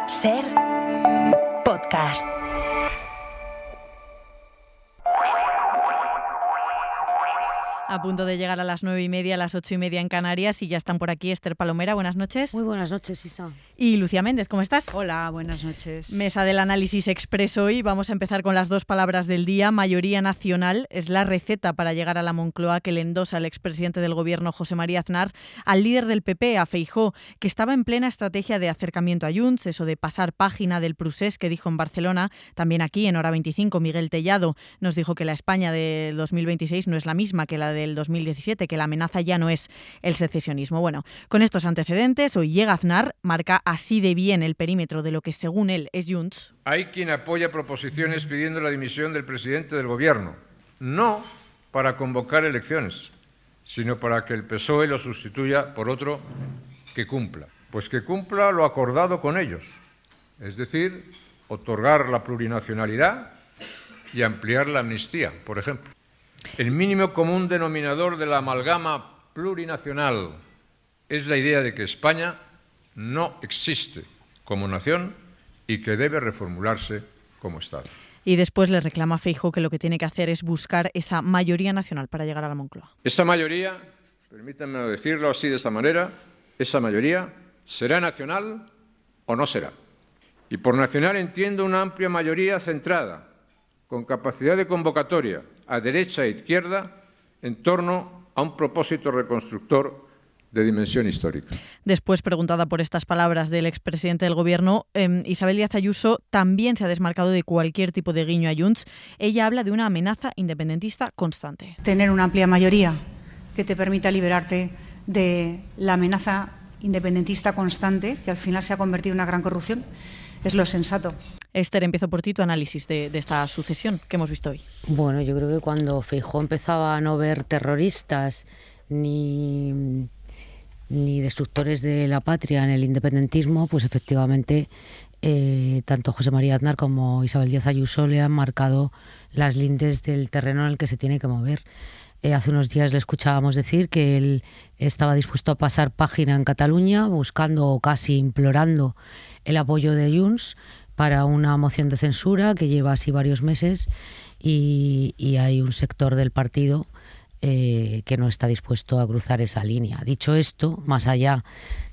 Ser podcast. A punto de llegar a las 9:30, a las 8:30 en Canarias, y ya están por aquí Esther Palomera, buenas noches. Muy buenas noches, Isa. Y Lucía Méndez, ¿cómo estás? Hola, buenas noches. Mesa del análisis expreso hoy. Vamos a empezar con las dos palabras del día. Mayoría nacional es la receta para llegar a la Moncloa que le endosa el expresidente del gobierno, José María Aznar, al líder del PP, a Feijóo, que estaba en plena estrategia de acercamiento a Junts, eso de pasar página del procés que dijo en Barcelona. También aquí, en Hora 25, Miguel Tellado nos dijo que la España del 2026 no es la misma que la del 2017, que la amenaza ya no es el secesionismo. Bueno, con estos antecedentes, hoy llega Aznar, marca así de bien el perímetro de lo que según él es Junts. Hay quien apoya proposiciones pidiendo la dimisión del presidente del gobierno, no para convocar elecciones, sino para que el PSOE lo sustituya por otro que cumpla. Pues que cumpla lo acordado con ellos, es decir, otorgar la plurinacionalidad y ampliar la amnistía, por ejemplo. El mínimo común denominador de la amalgama plurinacional es la idea de que España no existe como nación y que debe reformularse como Estado. Y después le reclama a Feijóo que lo que tiene que hacer es buscar esa mayoría nacional para llegar a la Moncloa. Esa mayoría, permítanme decirlo así de esta manera, esa mayoría será nacional o no será. Y por nacional entiendo una amplia mayoría centrada, con capacidad de convocatoria a derecha e izquierda en torno a un propósito reconstructor de dimensión histórica. Después, preguntada por estas palabras del expresidente del gobierno, Isabel Díaz Ayuso también se ha desmarcado de cualquier tipo de guiño a Junts. Ella habla de una amenaza independentista constante. Tener una amplia mayoría que te permita liberarte de la amenaza independentista constante, que al final se ha convertido en una gran corrupción, es lo sensato. Esther, empiezo por ti tu análisis de esta sucesión que hemos visto hoy. Bueno, yo creo que cuando Feijóo empezaba a no ver terroristas ni destructores de la patria en el independentismo, pues efectivamente tanto José María Aznar como Isabel Díaz Ayuso le han marcado las lindes del terreno en el que se tiene que mover. Hace unos días le escuchábamos decir que él estaba dispuesto a pasar página en Cataluña, buscando o casi implorando el apoyo de Junts para una moción de censura que lleva así varios meses, y hay un sector del partido que no está dispuesto a cruzar esa línea. Dicho esto, más allá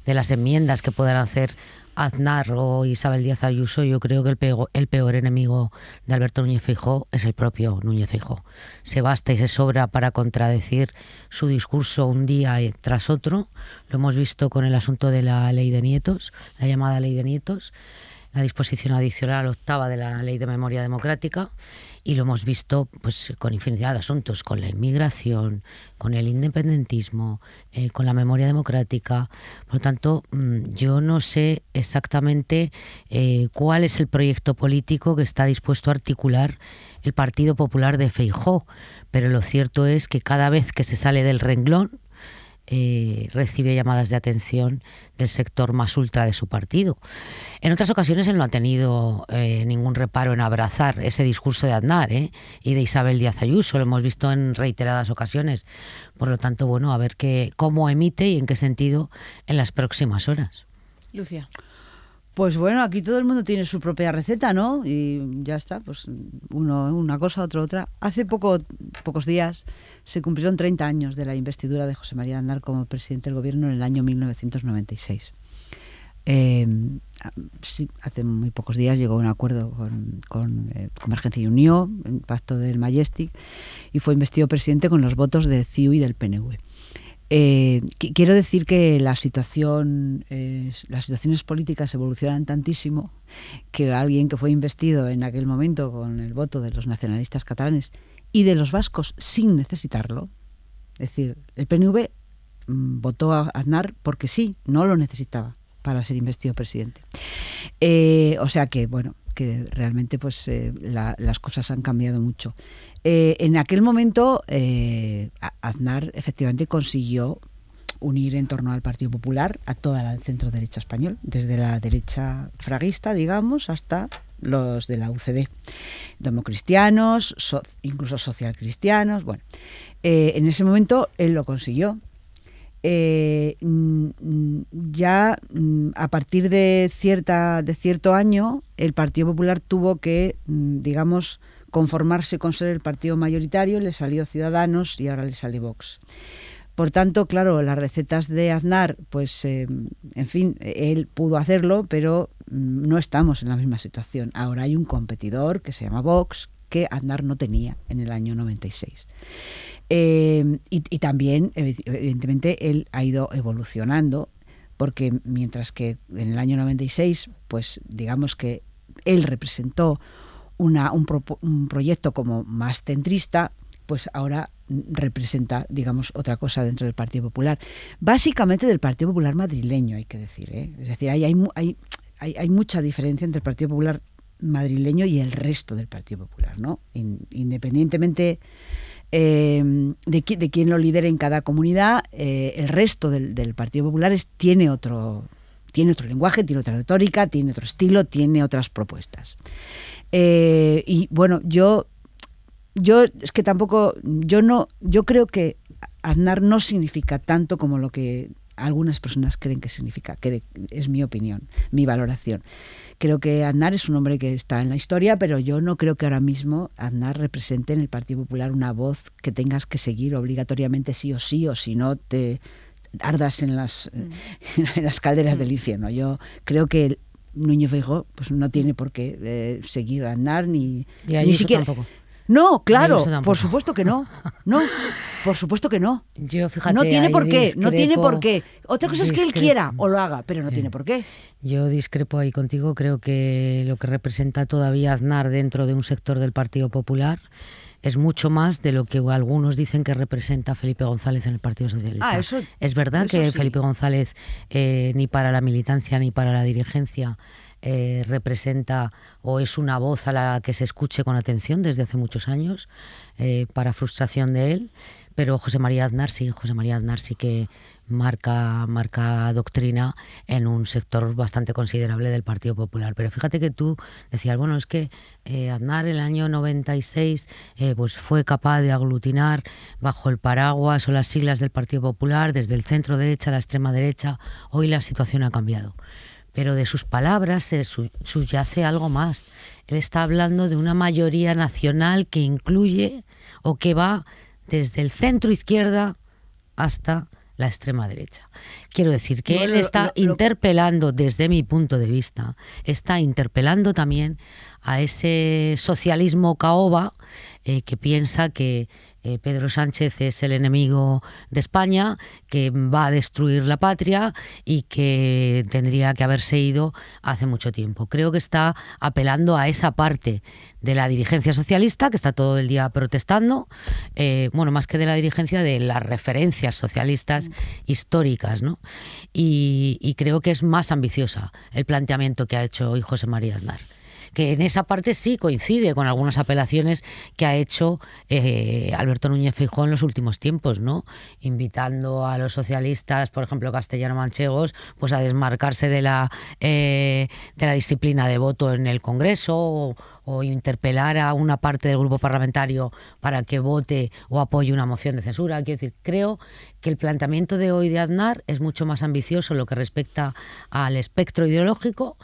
de las enmiendas que puedan hacer Aznar o Isabel Díaz Ayuso, yo creo que el peor enemigo de Alberto Núñez Feijóo es el propio Núñez Feijóo. Se basta y se sobra para contradecir su discurso un día tras otro. Lo hemos visto con el asunto de la ley de nietos, la llamada ley de nietos, la disposición adicional 8ª de la Ley de Memoria Democrática, y lo hemos visto pues con infinidad de asuntos, con la inmigración, con el independentismo, con la memoria democrática. Por lo tanto, yo no sé exactamente cuál es el proyecto político que está dispuesto a articular el Partido Popular de Feijóo, pero lo cierto es que cada vez que se sale del renglón, recibe llamadas de atención del sector más ultra de su partido. En otras ocasiones él no ha tenido ningún reparo en abrazar ese discurso de Aznar y de Isabel Díaz Ayuso, lo hemos visto en reiteradas ocasiones. Por lo tanto, bueno, a ver cómo emite y en qué sentido en las próximas horas. Lucía. Pues bueno, aquí todo el mundo tiene su propia receta, ¿no? Y ya está, pues uno una cosa, otro otra. Hace pocos días se cumplieron 30 años de la investidura de José María Aznar como presidente del gobierno en el año 1996. Sí, hace muy pocos días llegó a un acuerdo con Convergencia y Unió, el pacto del Majestic, y fue investido presidente con los votos de CiU y del PNV. Quiero decir que las situaciones políticas evolucionan tantísimo que alguien que fue investido en aquel momento con el voto de los nacionalistas catalanes y de los vascos sin necesitarlo, es decir, el PNV votó a Aznar porque sí, no lo necesitaba para ser investido presidente. O sea que, bueno, que realmente pues las cosas han cambiado mucho. En aquel momento Aznar efectivamente consiguió unir en torno al Partido Popular a toda la centro derecha español, desde la derecha fraguista, digamos, hasta los de la UCD, democristianos, incluso socialcristianos. Bueno, en ese momento él lo consiguió. ya a partir de cierto año el Partido Popular tuvo que, digamos, conformarse con ser el partido mayoritario. Le salió Ciudadanos y ahora le sale Vox. Por tanto, claro, las recetas de Aznar, pues, en fin, él pudo hacerlo, pero no estamos en la misma situación. Ahora hay un competidor que se llama Vox, que Aznar no tenía en el año 96. Y también, evidentemente, él ha ido evolucionando, porque mientras que en el año 96, pues digamos que él representó un proyecto como más centrista, pues ahora representa, digamos, otra cosa dentro del Partido Popular. Básicamente del Partido Popular madrileño, hay que decir, ¿eh? Es decir, hay mucha diferencia entre el Partido Popular madrileño y el resto del Partido Popular, ¿no? Independientemente de quién lo lidere en cada comunidad, el resto del Partido Popular tiene otro lenguaje, tiene otra retórica, tiene otro estilo, tiene otras propuestas. Y bueno, yo es que tampoco, yo creo que Aznar no significa tanto como lo que algunas personas creen que significa, que es mi opinión, mi valoración. Creo que Aznar es un hombre que está en la historia, pero yo no creo que ahora mismo Aznar represente en el Partido Popular una voz que tengas que seguir obligatoriamente sí, o si no te ardas en las calderas del infierno. Yo creo que Núñez Feijóo pues no tiene por qué seguir a Aznar ni siquiera. Tampoco. No, claro, por supuesto que no. No, por supuesto que no. Yo, fíjate, no tiene por qué, discrepo, no tiene por qué. Otra cosa es que él quiera o lo haga, pero no tiene por qué. Yo discrepo ahí contigo. Creo que lo que representa todavía Aznar dentro de un sector del Partido Popular es mucho más de lo que algunos dicen que representa Felipe González en el Partido Socialista. Es verdad que sí. Felipe González ni para la militancia ni para la dirigencia representa o es una voz a la que se escuche con atención desde hace muchos años, para frustración de él, pero José María Aznar sí que marca doctrina en un sector bastante considerable del Partido Popular. Pero fíjate que tú decías, bueno, es que Aznar en el año 96 pues fue capaz de aglutinar bajo el paraguas o las siglas del Partido Popular desde el centro derecha a la extrema derecha. Hoy la situación ha cambiado. Pero de sus palabras se subyace algo más. Él está hablando de una mayoría nacional que incluye o que va desde el centro izquierda hasta la extrema derecha. Quiero decir que él está interpelando, desde mi punto de vista, está interpelando también a ese socialismo caoba que piensa que Pedro Sánchez es el enemigo de España, que va a destruir la patria y que tendría que haberse ido hace mucho tiempo. Creo que está apelando a esa parte de la dirigencia socialista que está todo el día protestando, bueno, más que de la dirigencia, de las referencias socialistas históricas, ¿no? Y creo que es más ambiciosa el planteamiento que ha hecho hoy José María Aznar, que en esa parte sí coincide con algunas apelaciones que ha hecho Alberto Núñez Feijóo en los últimos tiempos, ¿no? Invitando a los socialistas, por ejemplo, castellano-manchegos, pues a desmarcarse de la disciplina de voto en el Congreso o interpelar a una parte del grupo parlamentario para que vote o apoye una moción de censura. Quiero decir, creo que el planteamiento de hoy de Aznar es mucho más ambicioso en lo que respecta al espectro ideológico,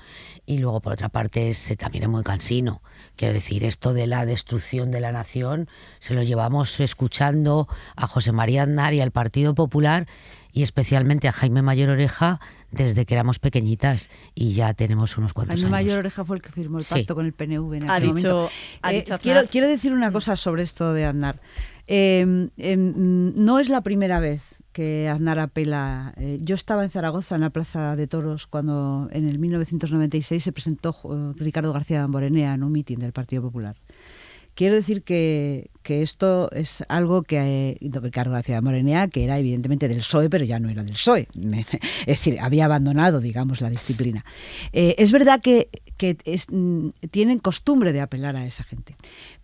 y luego, por otra parte, también es muy cansino. Quiero decir, esto de la destrucción de la nación se lo llevamos escuchando a José María Aznar y al Partido Popular, y especialmente a Jaime Mayor Oreja, desde que éramos pequeñitas, y ya tenemos unos cuantos años. Jaime Mayor Oreja fue el que firmó el pacto con el PNV en ha aquel dicho, momento. Quiero decir una cosa sobre esto de Aznar. No es la primera vez que Aznar apela. Yo estaba en Zaragoza, en la Plaza de Toros, cuando en el 1996 se presentó Ricardo García Morenea en un mitin del Partido Popular. Quiero decir que esto es algo que Ricardo García Morenea, que era evidentemente del PSOE, pero ya no era del PSOE. Es decir, había abandonado, digamos, la disciplina. Es verdad que tienen costumbre de apelar a esa gente,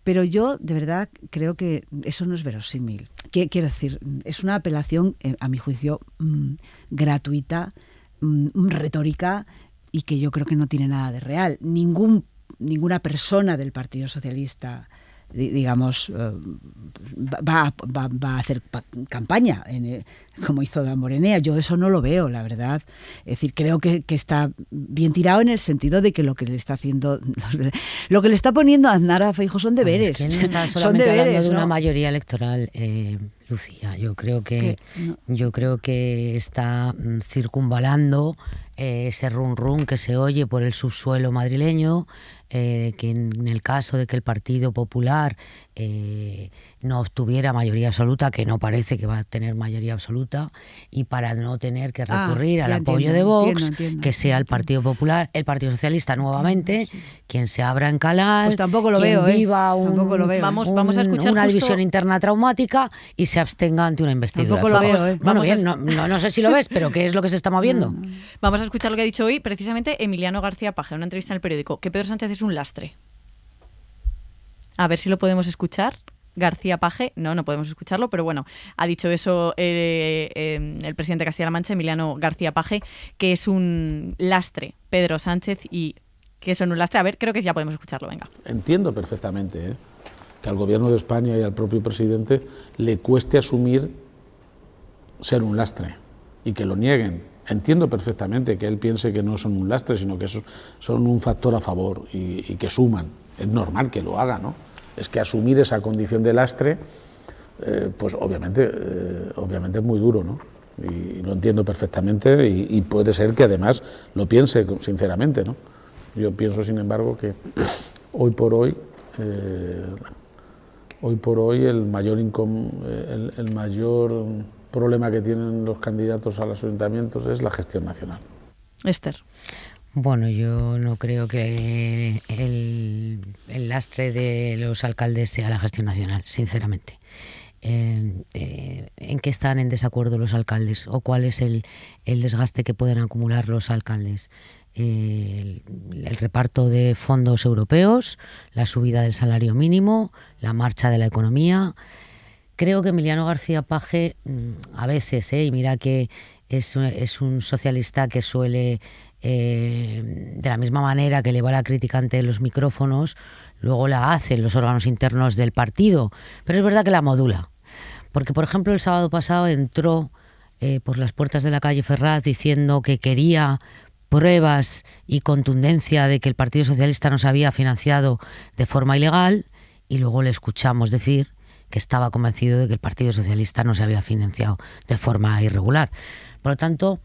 pero yo de verdad creo que eso no es verosímil. Quiero decir, es una apelación, a mi juicio, gratuita, retórica, y que yo creo que no tiene nada de real. Ninguna persona del Partido Socialista, digamos, va a hacer campaña. como hizo Damborenea. Yo eso no lo veo, la verdad. Es decir, creo que está bien tirado en el sentido de que lo que le está haciendo, lo que le está poniendo a Aznar a Feijóo son deberes. Es que no está solamente hablando de una mayoría electoral, Lucía. Yo creo que está circunvalando ese rum que se oye por el subsuelo madrileño, que en el caso de que el Partido Popular no obtuviera mayoría absoluta, que no parece que va a tener mayoría absoluta, y para no tener que recurrir al apoyo de Vox, que sea el Partido Popular, el Partido Socialista nuevamente, quien se abra en canal, pues tampoco lo quien veo, viva Vamos a escuchar una justo... división interna traumática y se abstenga ante una investidura. Tampoco lo veo, Bueno, bien, no sé si lo ves, pero ¿qué es lo que se está moviendo? Vamos a escuchar lo que ha dicho hoy precisamente Emiliano García Paje en una entrevista en el periódico, que Pedro Sánchez es un lastre. A ver si lo podemos escuchar. García Paje, no podemos escucharlo, pero bueno, ha dicho eso el presidente de Castilla-La Mancha, Emiliano García Paje, que es un lastre, Pedro Sánchez, y que son un lastre. A ver, creo que ya podemos escucharlo, venga. Entiendo perfectamente que al Gobierno de España y al propio presidente le cueste asumir ser un lastre y que lo nieguen. Entiendo perfectamente que él piense que no son un lastre, sino que son un factor a favor y que suman. Es normal que lo haga, ¿no? Es que asumir esa condición de lastre, pues obviamente es muy duro, ¿no? Y lo entiendo perfectamente y puede ser que además lo piense sinceramente, ¿no? Yo pienso, sin embargo, que hoy por hoy el mayor problema que tienen los candidatos a los ayuntamientos es la gestión nacional. Esther. Bueno, yo no creo que el lastre de los alcaldes sea la gestión nacional, sinceramente. ¿En qué están en desacuerdo los alcaldes? ¿O cuál es el desgaste que pueden acumular los alcaldes? El reparto de fondos europeos, la subida del salario mínimo, la marcha de la economía. Creo que Emiliano García Paje, a veces, y mira que es un socialista que suele, de la misma manera que le va la crítica ante los micrófonos, luego la hace en los órganos internos del partido, pero es verdad que la modula. Porque, por ejemplo, el sábado pasado entró por las puertas de la calle Ferraz diciendo que quería pruebas y contundencia de que el Partido Socialista nos había financiado de forma ilegal, y luego le escuchamos decir que estaba convencido de que el Partido Socialista no se había financiado de forma irregular. Por lo tanto,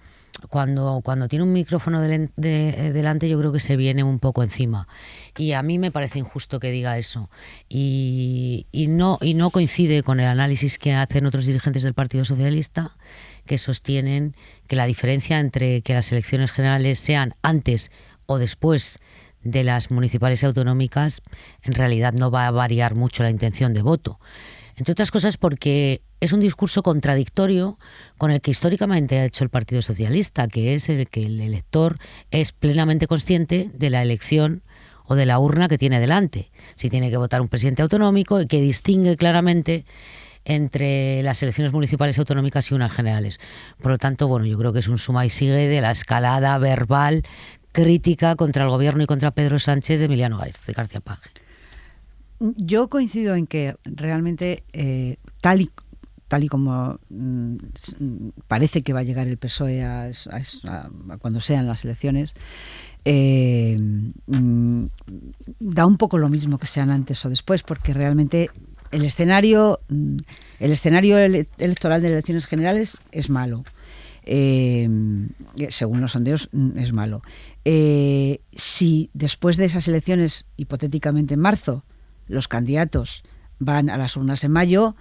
cuando tiene un micrófono delante, yo creo que se viene un poco encima. Y a mí me parece injusto que diga eso. Y no coincide con el análisis que hacen otros dirigentes del Partido Socialista, que sostienen que la diferencia entre que las elecciones generales sean antes o después de las municipales y autonómicas, en realidad no va a variar mucho la intención de voto. Entre otras cosas porque es un discurso contradictorio con el que históricamente ha hecho el Partido Socialista, que es el que el elector es plenamente consciente de la elección o de la urna que tiene delante. Si tiene que votar un presidente autonómico, y que distingue claramente entre las elecciones municipales y autonómicas y unas generales. Por lo tanto, bueno, yo creo que es un suma y sigue de la escalada verbal crítica contra el gobierno y contra Pedro Sánchez de Emiliano García Paje. Yo coincido en que realmente tal y como parece que va a llegar el PSOE a cuando sean las elecciones, da un poco lo mismo que sean antes o después, porque realmente el escenario electoral de elecciones generales es malo. Según los sondeos es malo. Si después de esas elecciones, hipotéticamente en marzo, los candidatos van a las urnas en mayo,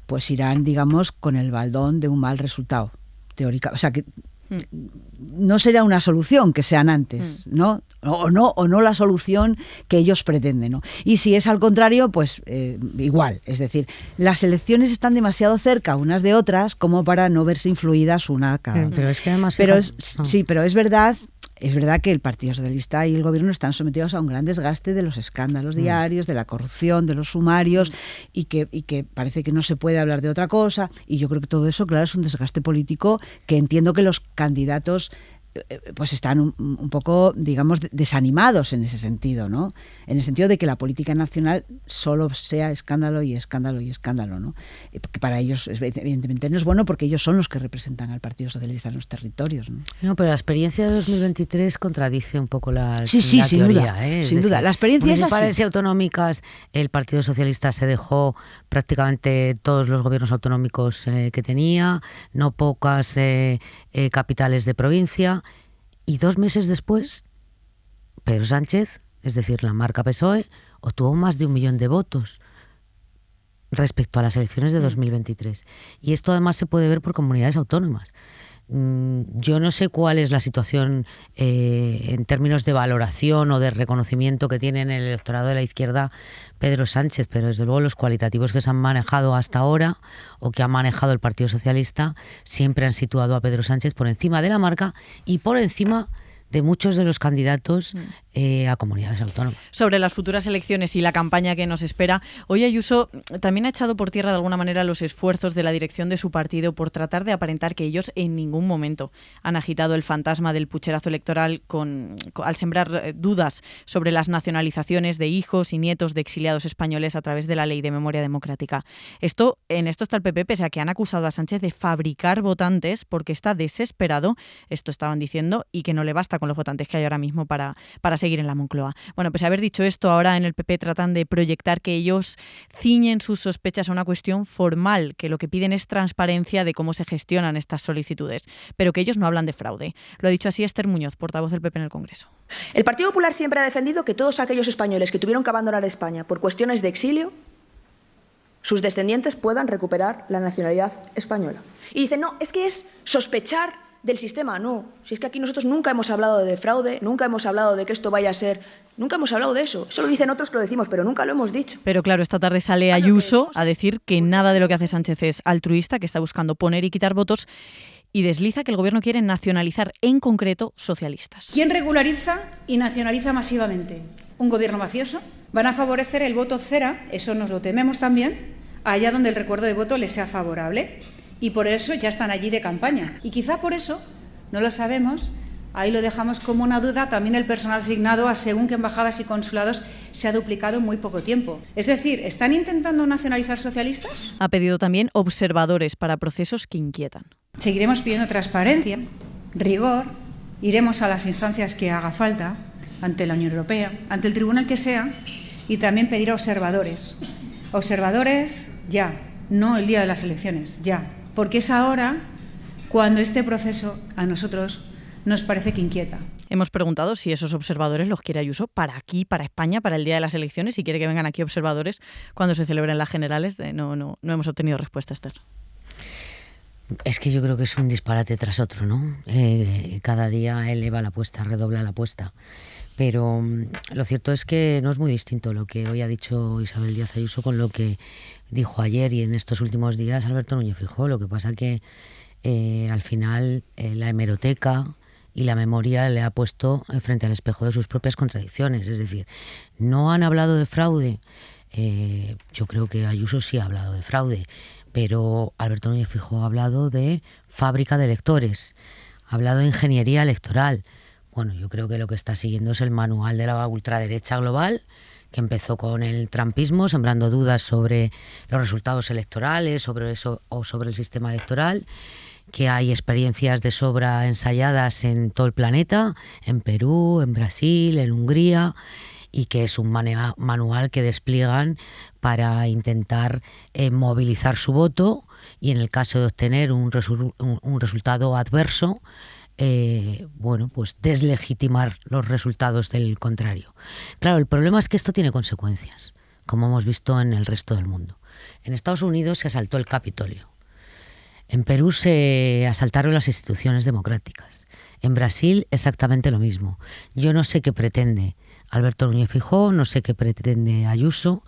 pues irán, digamos, con el baldón de un mal resultado teórico. O sea que no será una solución que sean antes, ¿no? O no la solución que ellos pretenden, ¿no? Y si es al contrario, pues igual. Es decir, las elecciones están demasiado cerca unas de otras como para no verse influidas una cada. Pero es que además... Sí, pero es verdad que el Partido Socialista y el Gobierno están sometidos a un gran desgaste de los escándalos diarios, de la corrupción, de los sumarios, y que parece que no se puede hablar de otra cosa. Y yo creo que todo eso, claro, es un desgaste político que entiendo que los candidatos pues están un poco, digamos, desanimados en ese sentido, ¿no? En el sentido de que la política nacional solo sea escándalo y escándalo y escándalo, ¿no? Que para ellos, evidentemente, no es bueno porque ellos son los que representan al Partido Socialista en los territorios, ¿no? No, pero la experiencia de 2023 contradice un poco la sin teoría, duda, sin duda. La experiencia es así. Municipales y autonómicas, el Partido Socialista se dejó prácticamente todos los gobiernos autonómicos que tenía, no pocas capitales de provincia, y 2 meses después Pedro Sánchez, es decir, la marca PSOE, obtuvo más de 1 millón de votos respecto a las elecciones de 2023. Y esto además se puede ver por comunidades autónomas. Yo no sé cuál es la situación en términos de valoración o de reconocimiento que tiene en el electorado de la izquierda Pedro Sánchez, pero desde luego los cualitativos que se han manejado hasta ahora o que ha manejado el Partido Socialista siempre han situado a Pedro Sánchez por encima de la marca y por encima de muchos de los candidatos a comunidades autónomas. Sobre las futuras elecciones y la campaña que nos espera, hoy Ayuso también ha echado por tierra de alguna manera los esfuerzos de la dirección de su partido por tratar de aparentar que ellos en ningún momento han agitado el fantasma del pucherazo electoral al sembrar dudas sobre las nacionalizaciones de hijos y nietos de exiliados españoles a través de la Ley de Memoria Democrática. En esto está el PP, pese a que han acusado a Sánchez de fabricar votantes porque está desesperado, esto estaban diciendo, y que no le basta con los votantes que hay ahora mismo para seguir en la Moncloa. Bueno, pues haber dicho esto, ahora en el PP tratan de proyectar que ellos ciñen sus sospechas a una cuestión formal, que lo que piden es transparencia de cómo se gestionan estas solicitudes, pero que ellos no hablan de fraude. Lo ha dicho así Esther Muñoz, portavoz del PP en el Congreso. El Partido Popular siempre ha defendido que todos aquellos españoles que tuvieron que abandonar España por cuestiones de exilio, sus descendientes puedan recuperar la nacionalidad española. Y dicen, no, es que es sospechar del sistema. No, si es que aquí nosotros nunca hemos hablado de fraude, nunca hemos hablado de que esto vaya a ser, nunca hemos hablado de eso. Eso lo dicen otros que lo decimos, pero nunca lo hemos dicho. Pero claro, esta tarde sale Ayuso a decir que nada de lo que hace Sánchez es altruista, que está buscando poner y quitar votos, y desliza que el gobierno quiere nacionalizar, en concreto, socialistas. ¿Quién regulariza y nacionaliza masivamente? ¿Un gobierno mafioso? Van a favorecer el voto cera, eso nos lo tememos también, allá donde el recuerdo de voto les sea favorable. Y por eso ya están allí de campaña. Y quizá por eso, no lo sabemos, ahí lo dejamos como una duda, también el personal asignado a según qué embajadas y consulados se ha duplicado en muy poco tiempo. Es decir, ¿están intentando nacionalizar socialistas? Ha pedido también observadores para procesos que inquietan. Seguiremos pidiendo transparencia, rigor, iremos a las instancias que haga falta, ante la Unión Europea, ante el tribunal que sea, y también pedir observadores. Observadores ya, no el día de las elecciones, ya. Porque es ahora cuando este proceso a nosotros nos parece que inquieta. Hemos preguntado si esos observadores los quiere Ayuso para aquí, para España, para el día de las elecciones, si quiere que vengan aquí observadores cuando se celebren las generales. No hemos obtenido respuesta, Esther. Es que yo creo que es un disparate tras otro, ¿no? Cada día eleva la apuesta, redobla la apuesta. Pero lo cierto es que no es muy distinto lo que hoy ha dicho Isabel Díaz Ayuso con lo que dijo ayer y en estos últimos días Alberto Núñez Feijóo. Lo que pasa que al final la hemeroteca y la memoria le ha puesto frente al espejo de sus propias contradicciones. Es decir, no han hablado de fraude. Yo creo que Ayuso sí ha hablado de fraude, pero Alberto Núñez Feijóo ha hablado de fábrica de electores, ha hablado de ingeniería electoral. Bueno, yo creo que lo que está siguiendo es el manual de la ultraderecha global, que empezó con el trumpismo, sembrando dudas sobre los resultados electorales, sobre eso o sobre el sistema electoral, que hay experiencias de sobra ensayadas en todo el planeta, en Perú, en Brasil, en Hungría, y que es un manual que despliegan para intentar movilizar su voto y en el caso de obtener un resultado adverso, pues deslegitimar los resultados del contrario. Claro, el problema es que esto tiene consecuencias, como hemos visto en el resto del mundo. En Estados Unidos se asaltó el Capitolio. En Perú se asaltaron las instituciones democráticas. En Brasil exactamente lo mismo. Yo no sé qué pretende Alberto Núñez Feijóo, no sé qué pretende Ayuso,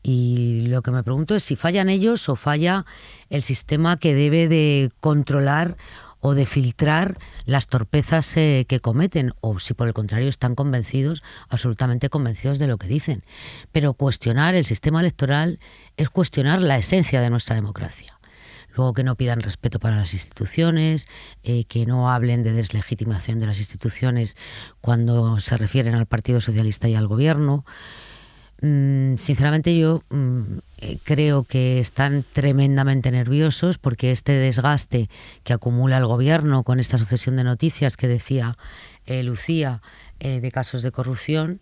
y lo que me pregunto es si fallan ellos o falla el sistema que debe de controlar o de filtrar las torpezas que cometen, o si por el contrario están convencidos, absolutamente convencidos de lo que dicen. Pero cuestionar el sistema electoral es cuestionar la esencia de nuestra democracia. luego que no pidan respeto para las instituciones, que no hablen de deslegitimación de las instituciones cuando se refieren al Partido Socialista y al Gobierno. Sinceramente yo creo que están tremendamente nerviosos porque este desgaste que acumula el Gobierno con esta sucesión de noticias que decía Lucía de casos de corrupción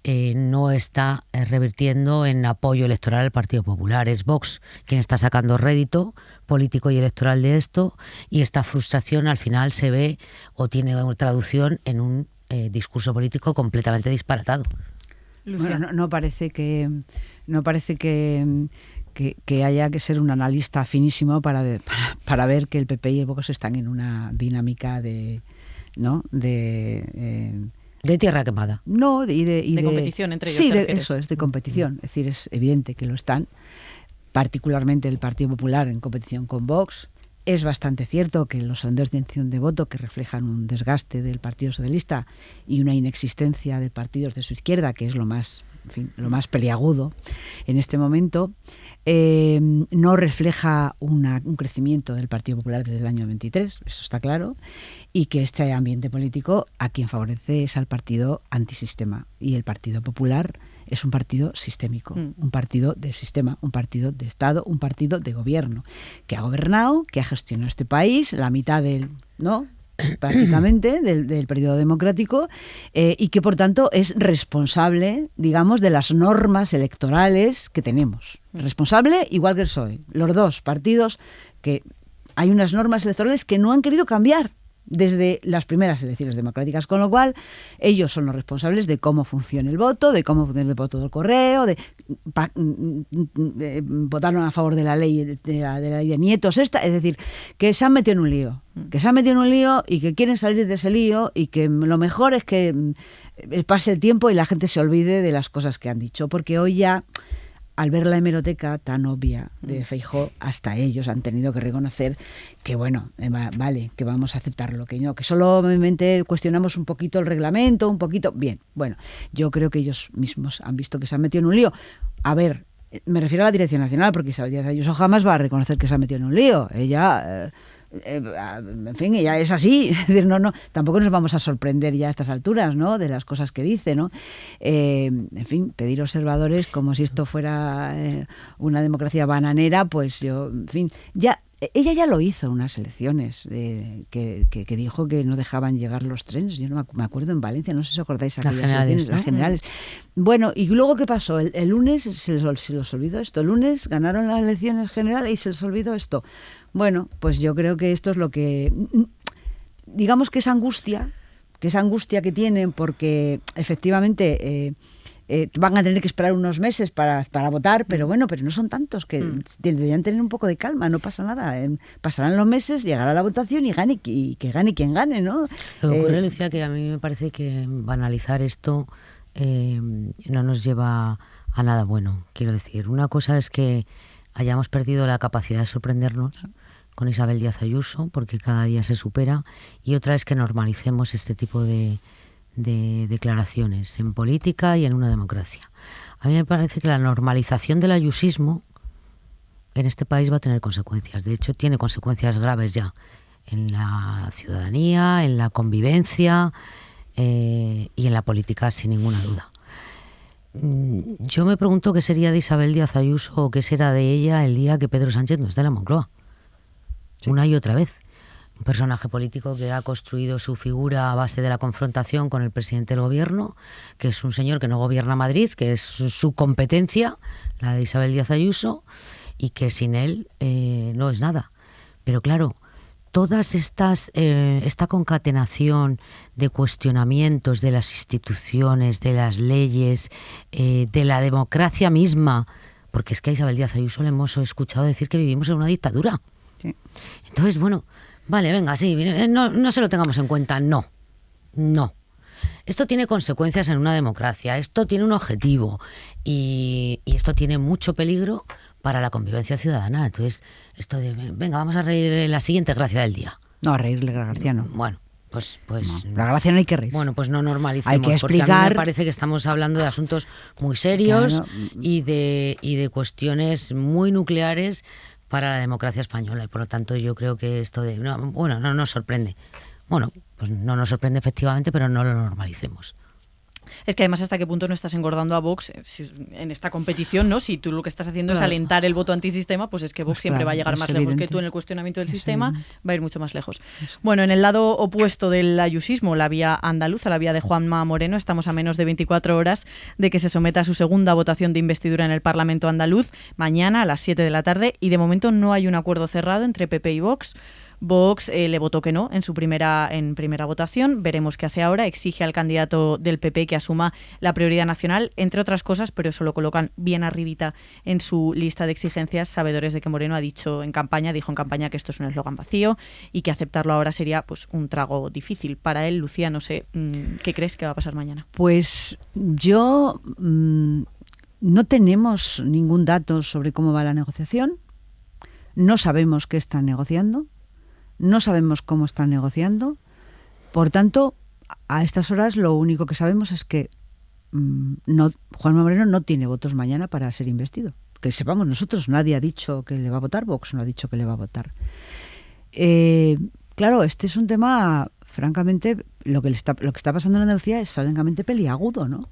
no está revirtiendo en apoyo electoral al Partido Popular. Es Vox quien está sacando rédito político y electoral de esto, y esta frustración al final se ve o tiene traducción en un discurso político completamente disparatado. Bueno, no parece que haya que ser un analista finísimo para ver que el PP y el Vox están en una dinámica de tierra quemada. No, de competición entre ellos. Sí, eso es, de competición. Es decir, es evidente que lo están, particularmente el Partido Popular en competición con Vox. Es bastante cierto que los sondeos de intención de voto que reflejan un desgaste del Partido Socialista y una inexistencia de partidos de su izquierda, que es lo más peliagudo en este momento, no refleja un crecimiento del Partido Popular desde el año 23, eso está claro, y que este ambiente político a quien favorece es al partido antisistema, y el Partido Popular es un partido sistémico, un partido de sistema, un partido de Estado, un partido de gobierno, que ha gobernado, que ha gestionado este país, la mitad prácticamente del periodo democrático, y que por tanto es responsable, digamos, de las normas electorales que tenemos. Responsable igual que el PSOE. Los dos partidos, que hay unas normas electorales que no han querido cambiar desde las primeras elecciones democráticas, con lo cual ellos son los responsables de cómo funciona el voto, de cómo funciona el voto del correo, votaron a favor de la ley de la ley de nietos esta, es decir, que se han metido en un lío, y que quieren salir de ese lío, y que lo mejor es que pase el tiempo y la gente se olvide de las cosas que han dicho, porque hoy ya, al ver la hemeroteca tan obvia de Feijóo, hasta ellos han tenido que reconocer que, bueno, vale, que vamos a aceptarlo, que solamente cuestionamos un poquito el reglamento, bien. Bueno, yo creo que ellos mismos han visto que se han metido en un lío. A ver, me refiero a la Dirección Nacional, porque Isabel Díaz Ayuso jamás va a reconocer que se ha metido en un lío. Ella... en fin, ella es así. Es decir, no, tampoco nos vamos a sorprender ya a estas alturas, ¿no?, de las cosas que dice, ¿no? En fin, pedir observadores como si esto fuera una democracia bananera, pues yo, en fin, ella ya lo hizo en unas elecciones que dijo que no dejaban llegar los trenes. Yo no me acuerdo, en Valencia, no sé si os acordáis, las generales. Bueno, ¿y luego qué pasó? El lunes se les olvidó esto. El lunes ganaron las elecciones generales y se les olvidó esto. Bueno, pues yo creo que esto es lo que, digamos, que esa angustia que tienen, porque efectivamente van a tener que esperar unos meses para votar, pero no son tantos, que deberían tener un poco de calma, no pasa nada. Pasarán los meses, llegará la votación y que gane quien gane, ¿no? Lo que ocurre, Lucía, que a mí me parece que banalizar esto no nos lleva a nada bueno. Quiero decir, una cosa es que hayamos perdido la capacidad de sorprendernos con Isabel Díaz Ayuso, porque cada día se supera, y otra es que normalicemos este tipo de declaraciones en política y en una democracia. A mí me parece que la normalización del ayusismo en este país va a tener consecuencias. De hecho, tiene consecuencias graves ya en la ciudadanía, en la convivencia y en la política, sin ninguna duda. Yo me pregunto qué sería de Isabel Díaz Ayuso o qué será de ella el día que Pedro Sánchez no esté en la Moncloa. Sí. Una y otra vez. Un personaje político que ha construido su figura a base de la confrontación con el presidente del gobierno, que es un señor que no gobierna Madrid, que es su competencia, la de Isabel Díaz Ayuso, y que sin él no es nada. Pero claro, todas esta concatenación de cuestionamientos de las instituciones, de las leyes, de la democracia misma, porque es que a Isabel Díaz Ayuso le hemos escuchado decir que vivimos en una dictadura. Sí. Entonces, bueno, vale, venga, sí, no se lo tengamos en cuenta, no. Esto tiene consecuencias en una democracia, esto tiene un objetivo y esto tiene mucho peligro para la convivencia ciudadana. Entonces, esto de, venga, vamos a reír la siguiente gracia del día. No, a reírle la gracia no. Bueno, pues no, la gracia no hay que reír. Bueno, pues no normalicemos, hay que explicar, porque a mí me parece que estamos hablando de asuntos muy serios, claro, y de cuestiones muy nucleares para la democracia española. Y por lo tanto yo creo que esto no nos sorprende. Bueno, pues no nos sorprende efectivamente, pero no lo normalicemos. Es que además hasta qué punto no estás engordando a Vox en esta competición, ¿no? Si tú lo que estás haciendo es alentar el voto antisistema, pues es que Vox Pues siempre va a llegar más lejos que tú en el cuestionamiento del sistema, evidente. va a ir mucho más lejos. Bueno, en el lado opuesto del ayusismo, la vía andaluza, la vía de Juanma Moreno, estamos a menos de 24 horas de que se someta a su segunda votación de investidura en el Parlamento andaluz, mañana a las 7 de la tarde, y de momento no hay un acuerdo cerrado entre PP y Vox. Vox le votó que no en primera votación. Veremos qué hace ahora. Exige al candidato del PP que asuma la prioridad nacional, entre otras cosas, pero eso lo colocan bien arribita en su lista de exigencias, sabedores de que Moreno dijo en campaña que esto es un eslogan vacío y que aceptarlo ahora sería pues un trago difícil para él. Lucía, no sé, ¿qué crees que va a pasar mañana? Pues yo no tenemos ningún dato sobre cómo va la negociación. No sabemos qué están negociando. No sabemos cómo están negociando. Por tanto, a estas horas lo único que sabemos es que Juanma Moreno no tiene votos mañana para ser investido. Que sepamos nosotros, nadie ha dicho que le va a votar, Vox no ha dicho que le va a votar. Claro, este es un tema, francamente, lo que está pasando en Andalucía es francamente peliagudo, ¿no?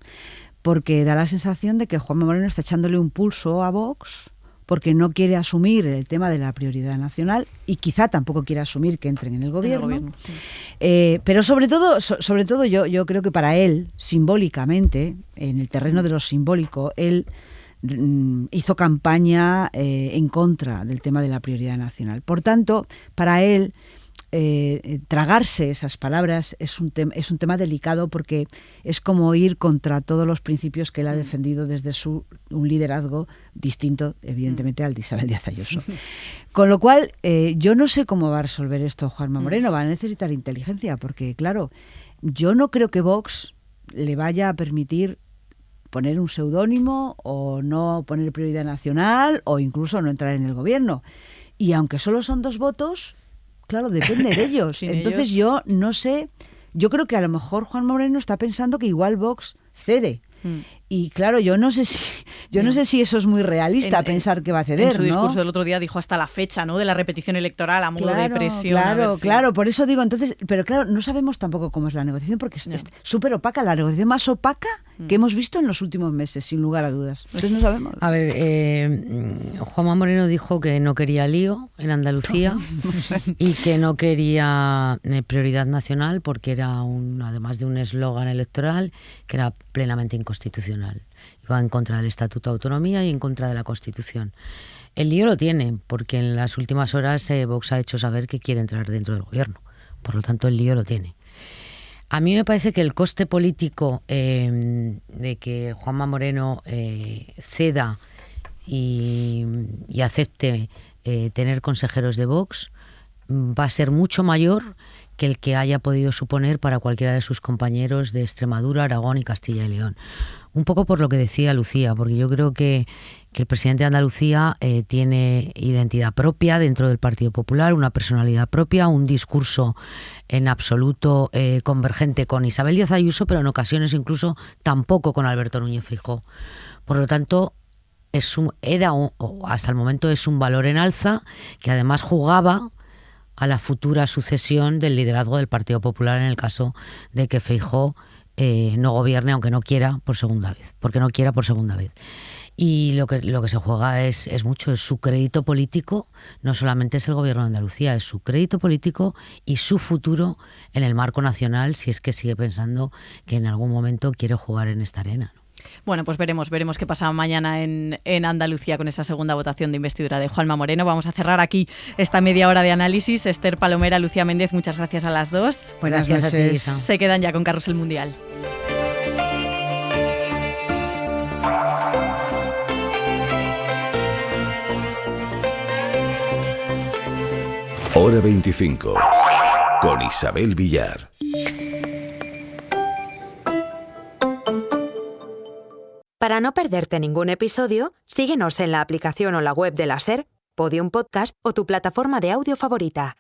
Porque da la sensación de que Juanma Moreno está echándole un pulso a Vox porque no quiere asumir el tema de la prioridad nacional y quizá tampoco quiere asumir que entren en el gobierno. Sí. Pero sobre todo yo creo que para él, simbólicamente, en el terreno de lo simbólico, él hizo campaña en contra del tema de la prioridad nacional. Por tanto, para él, tragarse esas palabras es un tema delicado porque es como ir contra todos los principios que él ha defendido desde un liderazgo distinto, evidentemente, al de Isabel Díaz Ayuso. Con lo cual, yo no sé cómo va a resolver esto Juanma Moreno. Va a necesitar inteligencia porque, claro, yo no creo que Vox le vaya a permitir poner un seudónimo o no poner prioridad nacional o incluso no entrar en el gobierno. Y aunque solo son 2 votos... Claro, depende de ellos. Entonces yo no sé, yo creo que a lo mejor Juan Moreno está pensando que igual Vox cede. Y claro, yo no sé si eso es muy realista, pensar que va a ceder, en su discurso del otro día dijo hasta la fecha, ¿no?, de la repetición electoral a modo de presión. Claro, por eso digo, entonces, pero claro, no sabemos tampoco cómo es la negociación porque es súper opaca, la negociación más opaca que hemos visto en los últimos meses, sin lugar a dudas. Entonces no sabemos. A ver, Juanma Moreno dijo que no quería lío en Andalucía y que no quería prioridad nacional porque era además de un eslogan electoral que era plenamente inconstitucional. Va en contra del Estatuto de Autonomía y en contra de la Constitución. El lío lo tiene, porque en las últimas horas Vox ha hecho saber que quiere entrar dentro del gobierno. Por lo tanto, el lío lo tiene. A mí me parece que el coste político de que Juanma Moreno ceda y acepte tener consejeros de Vox va a ser mucho mayor que el que haya podido suponer para cualquiera de sus compañeros de Extremadura, Aragón y Castilla y León. Un poco por lo que decía Lucía, porque yo creo que el presidente de Andalucía tiene identidad propia dentro del Partido Popular, una personalidad propia, un discurso en absoluto convergente con Isabel Díaz Ayuso, pero en ocasiones incluso tampoco con Alberto Núñez Feijóo. Por lo tanto, hasta el momento es un valor en alza que además jugaba a la futura sucesión del liderazgo del Partido Popular en el caso de que Feijóo no gobierne, aunque no quiera por segunda vez, porque no quiera por segunda vez. Y lo que se juega es mucho, es su crédito político, no solamente es el gobierno de Andalucía, es su crédito político y su futuro en el marco nacional, si es que sigue pensando que en algún momento quiere jugar en esta arena, ¿no? Bueno, pues veremos qué pasa mañana en Andalucía con esa segunda votación de investidura de Juanma Moreno. Vamos a cerrar aquí esta media hora de análisis. Esther Palomera, Lucía Méndez, muchas gracias a las dos. Gracias a ti, Isa. Se quedan ya con Carrusel Mundial. Hora 25 con Isabel Villar. Para no perderte ningún episodio, síguenos en la aplicación o la web de la SER, Podium Podcast o tu plataforma de audio favorita.